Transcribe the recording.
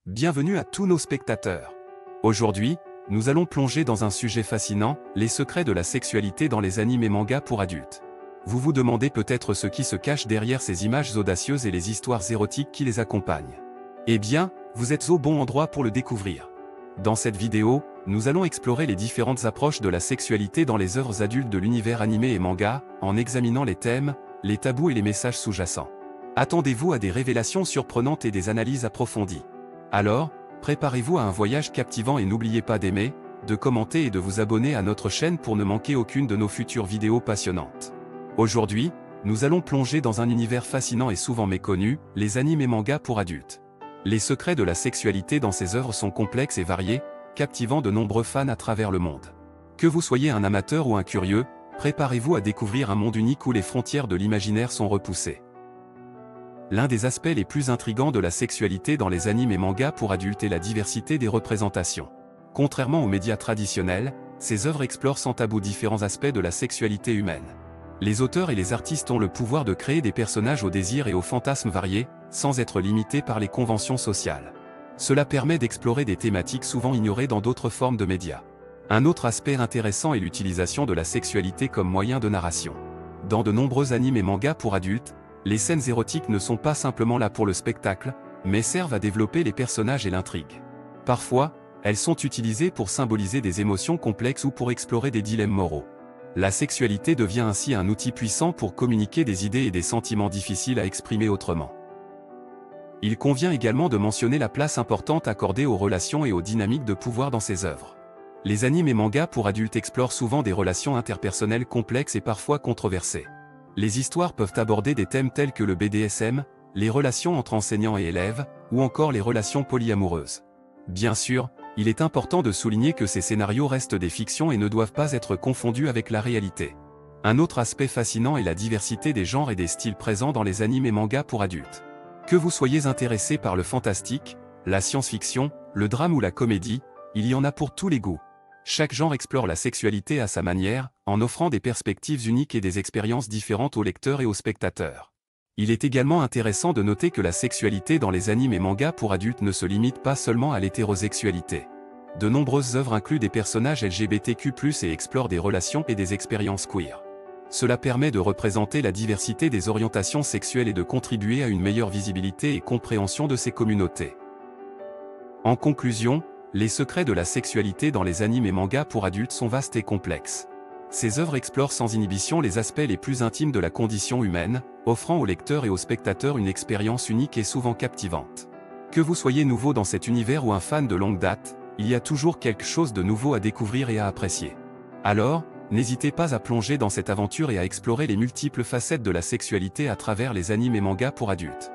Bienvenue à tous nos spectateurs. Aujourd'hui, nous allons plonger dans un sujet fascinant, les secrets de la sexualité dans les animes et mangas pour adultes. Vous vous demandez peut-être ce qui se cache derrière ces images audacieuses et les histoires érotiques qui les accompagnent. Eh bien, vous êtes au bon endroit pour le découvrir. Dans cette vidéo, nous allons explorer les différentes approches de la sexualité dans les œuvres adultes de l'univers animé et manga, en examinant les thèmes, les tabous et les messages sous-jacents. Attendez-vous à des révélations surprenantes et des analyses approfondies. Alors, préparez-vous à un voyage captivant et n'oubliez pas d'aimer, de commenter et de vous abonner à notre chaîne pour ne manquer aucune de nos futures vidéos passionnantes. Aujourd'hui, nous allons plonger dans un univers fascinant et souvent méconnu, les animes et mangas pour adultes. Les secrets de la sexualité dans ces œuvres sont complexes et variés, captivant de nombreux fans à travers le monde. Que vous soyez un amateur ou un curieux, préparez-vous à découvrir un monde unique où les frontières de l'imaginaire sont repoussées. L'un des aspects les plus intrigants de la sexualité dans les animes et mangas pour adultes est la diversité des représentations. Contrairement aux médias traditionnels, ces œuvres explorent sans tabou différents aspects de la sexualité humaine. Les auteurs et les artistes ont le pouvoir de créer des personnages aux désirs et aux fantasmes variés, sans être limités par les conventions sociales. Cela permet d'explorer des thématiques souvent ignorées dans d'autres formes de médias. Un autre aspect intéressant est l'utilisation de la sexualité comme moyen de narration. Dans de nombreux animes et mangas pour adultes, les scènes érotiques ne sont pas simplement là pour le spectacle, mais servent à développer les personnages et l'intrigue. Parfois, elles sont utilisées pour symboliser des émotions complexes ou pour explorer des dilemmes moraux. La sexualité devient ainsi un outil puissant pour communiquer des idées et des sentiments difficiles à exprimer autrement. Il convient également de mentionner la place importante accordée aux relations et aux dynamiques de pouvoir dans ces œuvres. Les animes et mangas pour adultes explorent souvent des relations interpersonnelles complexes et parfois controversées. Les histoires peuvent aborder des thèmes tels que le BDSM, les relations entre enseignants et élèves, ou encore les relations polyamoureuses. Bien sûr, il est important de souligner que ces scénarios restent des fictions et ne doivent pas être confondus avec la réalité. Un autre aspect fascinant est la diversité des genres et des styles présents dans les animes et mangas pour adultes. Que vous soyez intéressé par le fantastique, la science-fiction, le drame ou la comédie, il y en a pour tous les goûts. Chaque genre explore la sexualité à sa manière, en offrant des perspectives uniques et des expériences différentes aux lecteurs et aux spectateurs. Il est également intéressant de noter que la sexualité dans les animes et mangas pour adultes ne se limite pas seulement à l'hétérosexualité. De nombreuses œuvres incluent des personnages LGBTQ+, et explorent des relations et des expériences queer. Cela permet de représenter la diversité des orientations sexuelles et de contribuer à une meilleure visibilité et compréhension de ces communautés. En conclusion, les secrets de la sexualité dans les animes et mangas pour adultes sont vastes et complexes. Ces œuvres explorent sans inhibition les aspects les plus intimes de la condition humaine, offrant aux lecteurs et aux spectateurs une expérience unique et souvent captivante. Que vous soyez nouveau dans cet univers ou un fan de longue date, il y a toujours quelque chose de nouveau à découvrir et à apprécier. Alors, n'hésitez pas à plonger dans cette aventure et à explorer les multiples facettes de la sexualité à travers les animes et mangas pour adultes.